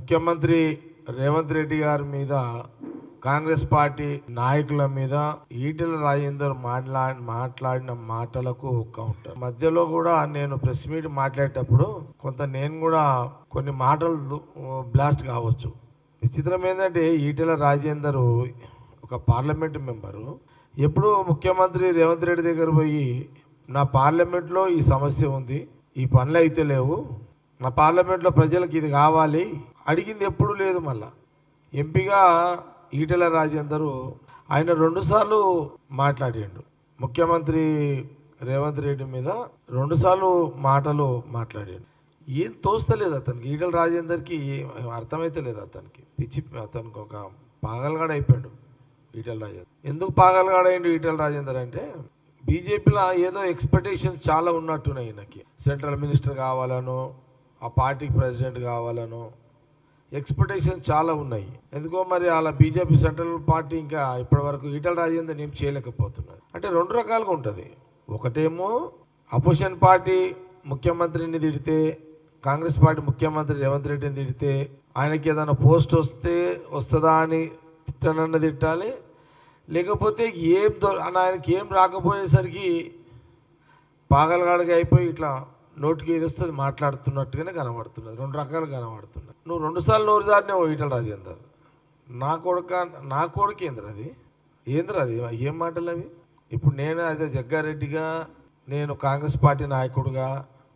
ముఖ్యమంత్రి రేవంత్ రెడ్డి గారి మీద కాంగ్రెస్ పార్టీ నాయకుల మీద ఈటెల రాజేందర్ మాట్లాడిన మాటలకు కౌంటర్. మధ్యలో కూడా నేను ప్రెస్ మీట్ మాట్లాడేటప్పుడు నేను కూడా కొన్ని మాటలు బ్లాస్ట్ కావచ్చు. విచిత్రం ఏంటంటే ఈటెల రాజేందర్ ఒక పార్లమెంట్ మెంబరు ఎప్పుడు ముఖ్యమంత్రి రేవంత్ రెడ్డి దగ్గర పోయి నా పార్లమెంట్లో ఈ సమస్య ఉంది, ఈ పనులు అయితే లేవు, నా పార్లమెంట్లో ప్రజలకు ఇది కావాలి అడిగింది ఎప్పుడు లేదు. మళ్ళా ఎంపీగా ఈటెల రాజేందర్ ఆయన 2 సార్లు మాట్లాడిండు. ముఖ్యమంత్రి రేవంత్ రెడ్డి మీద 2 సార్లు మాటలు మాట్లాడాడు. ఏం తోస్తలేదు అతనికి. ఈటెల రాజేందర్కి అర్థమైతే లేదు అతనికి. అతనికి ఒక పాగలగాడు అయిపోయాడు ఈటెల రాజేందర్. ఎందుకు పాగలగాడైండు ఈటెల రాజేందర్ అంటే బీజేపీలో ఏదో ఎక్స్పెక్టేషన్స్ చాలా ఉన్నట్టున్నాయి. ఈయనకి సెంట్రల్ మినిస్టర్ కావాలనో, ఆ పార్టీకి ప్రెసిడెంట్ కావాలనో ఎక్స్పెక్టేషన్స్ చాలా ఉన్నాయి. ఎందుకో మరి అలా బీజేపీ సెంట్రల్ పార్టీ ఇంకా ఇప్పటి వరకు ఈటెల రాజేందర్ ఏం చేయలేకపోతున్నారు. అంటే 2 రకాలుగా ఉంటుంది. ఒకటేమో అపోజిషన్ పార్టీ ముఖ్యమంత్రిని తిడితే, కాంగ్రెస్ పార్టీ ముఖ్యమంత్రి రేవంత్ రెడ్డిని తిడితే ఆయనకి ఏదైనా పోస్ట్ వస్తుందా అని తిట్టాలి. లేకపోతే ఆయనకి ఏం రాకపోయేసరికి పాగలగాడిగా అయిపోయి ఇట్లా నోటికి ఏది వస్తుంది మాట్లాడుతున్నట్టుగానే కనబడుతున్నది. 2 రకాలు కనబడుతున్నాయి. నువ్వు 2 సార్లు నోరు జారినావు ఈటెల రాజేందర్. నా కొడుకు ఏంద్రది ఏం మాటలు అవి? ఇప్పుడు నేను అదే జగ్గారెడ్డిగా, నేను కాంగ్రెస్ పార్టీ నాయకుడుగా,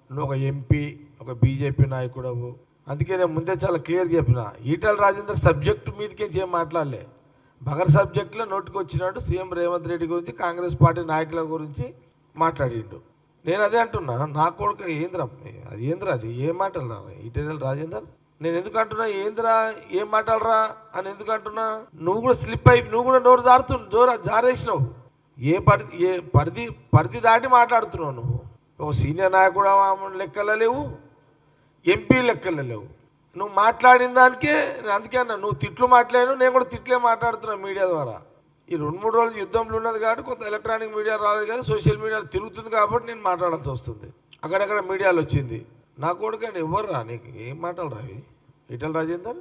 నువ్వు ఒక ఎంపీ, ఒక బీజేపీ నాయకుడవు. అందుకే నేను ముందే చాలా క్లియర్గా చెప్పిన, ఈటెల రాజేందర్ సబ్జెక్టు మీదకేంచి ఏం మాట్లాడలే. బగర్ సబ్జెక్టులో నోటికి వచ్చినాడు సీఎం రేవంత్ రెడ్డి గురించి, కాంగ్రెస్ పార్టీ నాయకుల గురించి మాట్లాడిండు. నేను అదే అంటున్నా, నా కొడుకు అది ఏం మాటలరా ఈటెల రాజేందర్? నేను ఎందుకు అంటున్నా ఏం మాట్లాడరా అని ఎందుకు అంటున్నా? నువ్వు కూడా స్లిప్ అయి నువ్వు కూడా నోరు జారేసినావు. పరిధి దాటి మాట్లాడుతున్నావు. నువ్వు ఒక సీనియర్ నాయకుడు లెక్కలు లేవు, ఎంపీ లెక్కలు లేవు. నువ్వు మాట్లాడిన దానికే అందుకే అన్నా, నువ్వు తిట్లు మాట్లాడాను, నేను కూడా తిట్లే మాట్లాడుతున్నా మీడియా ద్వారా. ఈ 2-3 రోజులు యుద్ధంలో ఉన్నది కాబట్టి కొంత ఎలక్ట్రానిక్ మీడియా రాలేదు, కానీ సోషల్ మీడియాలో తిరుగుతుంది కాబట్టి నేను మాట్లాడాల్సి వస్తుంది. అక్కడక్కడ మీడియాలో వచ్చింది. నా కొడుకు అని ఎవరు రా, నీకు ఏం మాటలు రావి ఈటెల రాజేందర్?